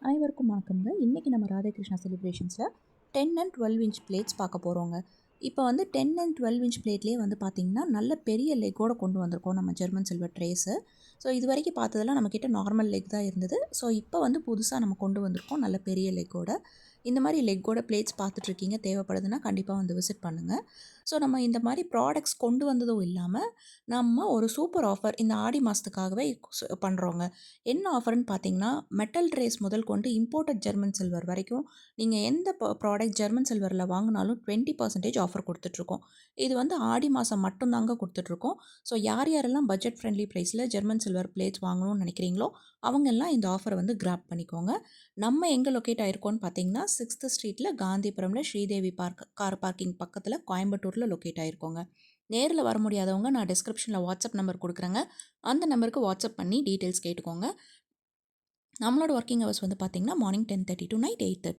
அனைவருக்கும் வணக்கம்ங்க. இன்றைக்கி நம்ம ராதாகிருஷ்ணா செலிப்ரேஷன்ஸில் 10 அண்ட் 12 இன்ச் பிளேட்ஸ் பார்க்க போகிறோங்க. இப்போ வந்து 10 அண்ட் 12 இன்ச் பிளேட்லேயே வந்து பார்த்திங்கன்னா நல்ல பெரிய லெக்கோடு கொண்டு வந்திருக்கோம் நம்ம ஜெர்மன் சில்வர் ட்ரேஸு. ஸோ இது வரைக்கும் பார்த்ததெல்லாம் நம்மக்கிட்ட நார்மல் லெக் தான் இருந்தது. ஸோ இப்போ வந்து புதுசாக நம்ம கொண்டு வந்திருக்கோம் நல்ல பெரிய லெக்கோட. இந்த மாதிரி லெக்கோட பிளேட்ஸ் பார்த்துட்ருக்கீங்க, தேவைப்படுதுன்னா கண்டிப்பாக வந்து விசிட் பண்ணுங்கள். ஸோ நம்ம இந்த மாதிரி ப்ராடக்ட்ஸ் கொண்டு வந்ததும் இல்லாமல் நம்ம ஒரு சூப்பர் ஆஃபர் இந்த ஆடி மாதத்துக்காகவே பண்ணுறோங்க. என்ன ஆஃபர்ன்னு பார்த்தீங்கன்னா, மெட்டல் ட்ரேஸ் முதல் கொண்டு இம்போர்ட்டட் ஜெர்மன் சில்வர் வரைக்கும் நீங்கள் எந்த ப்ராடக்ட் ஜெர்மன் சில்வரில் வாங்கினாலும் 20% ஆஃபர் கொடுத்துட்ருக்கோம். இது வந்து ஆடி மாதம் மட்டும்தாங்க கொடுத்துட்ருக்கோம். ஸோ யார் யாரெல்லாம் பட்ஜெட் ஃப்ரெண்ட்லி ப்ரைஸில் ஜெர்மன் சில்வர் பிளேட்ஸ் வாங்கணும்னு நினைக்கிறீங்களோ அவங்கெல்லாம் இந்த ஆஃபரை வந்து கிராப் பண்ணிக்கோங்க. நம்ம எங்கே லொக்கேட் ஆகிருக்கோன்னு பார்த்தீங்கன்னா 6th ஸ்ட்ரீட்டில் காந்திபுரமில் ஸ்ரீதேவி கார் பார்க்கிங் பக்கத்தில் கோயம்புத்தூரில் லொக்கேட் ஆகிருக்கோங்க. நேரில் வர முடியாதவங்க நான் டிஸ்கிரிப்ஷனில் வாட்ஸ்அப் நம்பர் கொடுக்குறேங்க. அந்த நம்பருக்கு வாட்ஸ்அப் பண்ணி டீட்டெயில்ஸ் கேட்டுக்கோங்க. நம்மளோட ஒர்க்கிங் ஹவர்ஸ் வந்து பார்த்திங்கன்னா மார்னிங் 10:30 to நைட் 8:30.